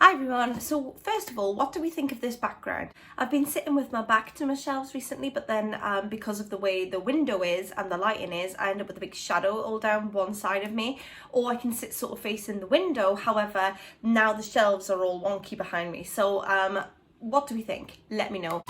Hi everyone, so first of all, what do we think of this background? I've been sitting with my back to my shelves recently, but then because of the way the window is and the lighting is, I end up with a big shadow all down one side of me, or I can sit sort of facing the window. However, now the shelves are all wonky behind me. So what do we think? Let me know.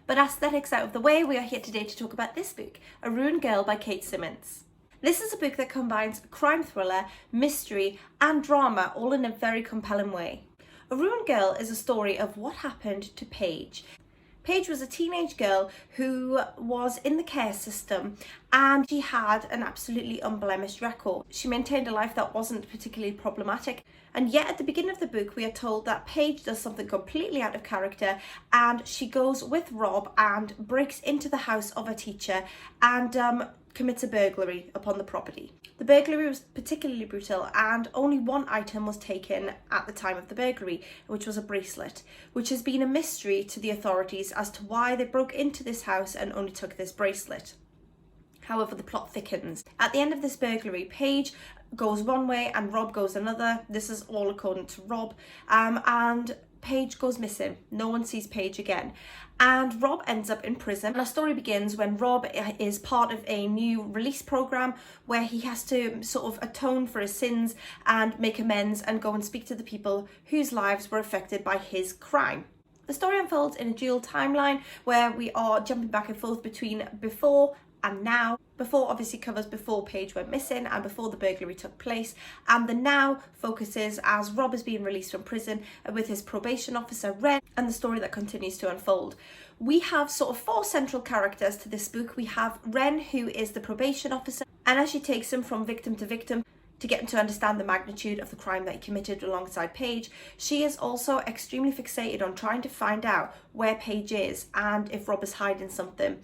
But aesthetics out of the way, we are here today to talk about this book, A Ruined Girl by Kate Simants. This is a book that combines crime thriller, mystery and drama all in a very compelling way. A Ruined Girl is a story of what happened to Paige. Paige was a teenage girl who was in the care system and she had an absolutely unblemished record. She maintained a life that wasn't particularly problematic, and yet at the beginning of the book we are told that Paige does something completely out of character and she goes with Rob and breaks into the house of a teacher and commits a burglary upon the property. The burglary was particularly brutal and only one item was taken at the time of the burglary, which was a bracelet, which has been a mystery to the authorities as to why they broke into this house and only took this bracelet. However, the plot thickens. At the end of this burglary, Paige goes one way and Rob goes another. This is all according to Rob, and Paige goes missing. No one sees Paige again. And Rob ends up in prison. And our story begins when Rob is part of a new release program where he has to sort of atone for his sins and make amends and go and speak to the people whose lives were affected by his crime. The story unfolds in a dual timeline where we are jumping back and forth between before and now. Before obviously covers before Paige went missing and before the burglary took place, and the now focuses as Rob is being released from prison with his probation officer Ren, and the story that continues to unfold. We have sort of four central characters to this book. We have Ren, who is the probation officer, and as she takes him from victim to victim to get him to understand the magnitude of the crime that he committed alongside Paige, she is also extremely fixated on trying to find out where Paige is and if Rob is hiding something.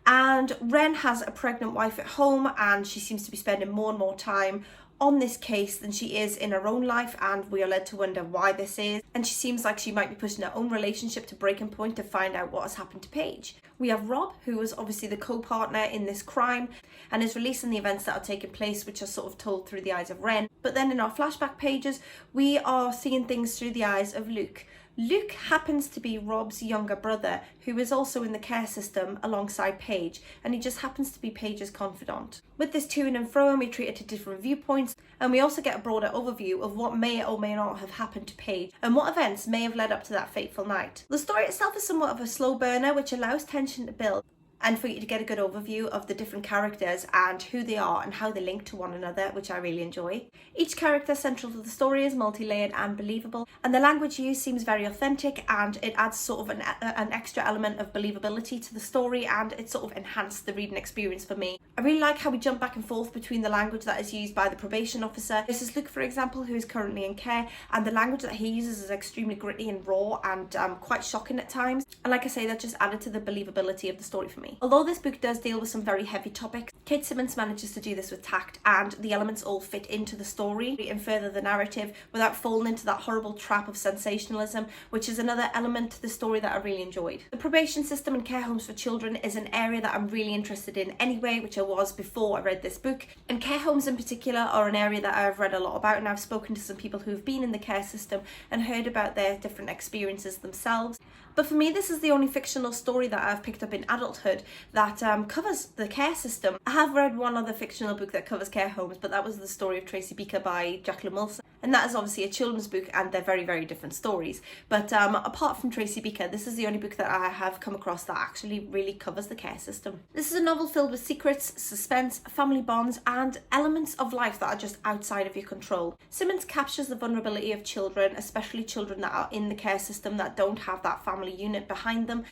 And Ren has a pregnant wife at home and she seems to be spending more and more time on this case than she is in her own life, and we are led to wonder why this is, and she seems like she might be pushing her own relationship to breaking point to find out what has happened to Paige. We have Rob, who is obviously the co-partner in this crime and is releasing the events that are taking place, which are sort of told through the eyes of Ren. But then in our flashback pages we are seeing things through the eyes of Luke. Luke happens to be Rob's younger brother, who is also in the care system alongside Paige, and he just happens to be Paige's confidant. With this to and fro, we treat it to different viewpoints, and we also get a broader overview of what may or may not have happened to Paige and what events may have led up to that fateful night. The story itself is somewhat of a slow burner, which allows tension to build and for you to get a good overview of the different characters and who they are and how they link to one another, which I really enjoy. Each character central to the story is multi-layered and believable, and the language used seems very authentic, and it adds sort of an extra element of believability to the story, and it sort of enhanced the reading experience for me. I really like how we jump back and forth between the language that is used by the probation officer. This is Luke, for example, who is currently in care, and the language that he uses is extremely gritty and raw and quite shocking at times. And like I say, that just added to the believability of the story for me. Although this book does deal with some very heavy topics, Kate Simants manages to do this with tact, and the elements all fit into the story and further the narrative without falling into that horrible trap of sensationalism, which is another element to the story that I really enjoyed. The probation system and care homes for children is an area that I'm really interested in anyway, which I was before I read this book, and care homes in particular are an area that I've read a lot about, and I've spoken to some people who've been in the care system and heard about their different experiences themselves. But for me, this is the only fictional story that I've picked up in adulthood that covers the care system. I have read one other fictional book that covers care homes, but that was The Story of Tracy Beaker by Jacqueline Wilson. And that is obviously a children's book, and they're very, very different stories. But apart from Tracy Beaker, this is the only book that I have come across that actually really covers the care system. This is a novel filled with secrets, suspense, family bonds, and elements of life that are just outside of your control. Simants captures the vulnerability of children, especially children that are in the care system that don't have that family unit behind them.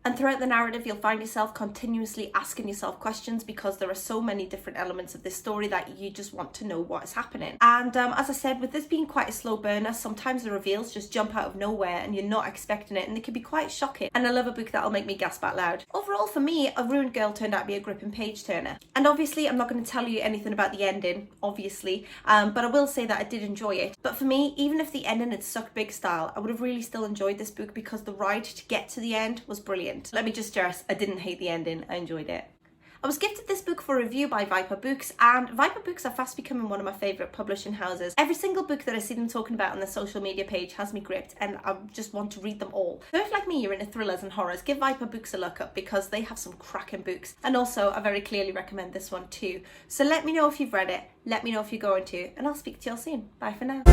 And throughout the narrative, you'll find yourself continuously asking yourself questions because there are so many different elements of this story that you just want to know what is happening. And as I said, with this being quite a slow burner, sometimes the reveals just jump out of nowhere and you're not expecting it, and they can be quite shocking. And I love a book that'll make me gasp out loud. Overall, for me, A Ruined Girl turned out to be a gripping page turner. And obviously, I'm not going to tell you anything about the ending, obviously, but I will say that I did enjoy it. But for me, even if the ending had sucked big style, I would have really still enjoyed this book because the ride to get to the end was brilliant. Let me just stress, I didn't hate the ending, I enjoyed it. I was gifted this book for review by Viper Books, and Viper Books are fast becoming one of my favourite publishing houses. Every single book that I see them talking about on their social media page has me gripped, and I just want to read them all. So if, like me, you're into thrillers and horrors, give Viper Books a look up because they have some cracking books. And also, I very clearly recommend this one too. So let me know if you've read it, let me know if you're going to, and I'll speak to you all soon. Bye for now.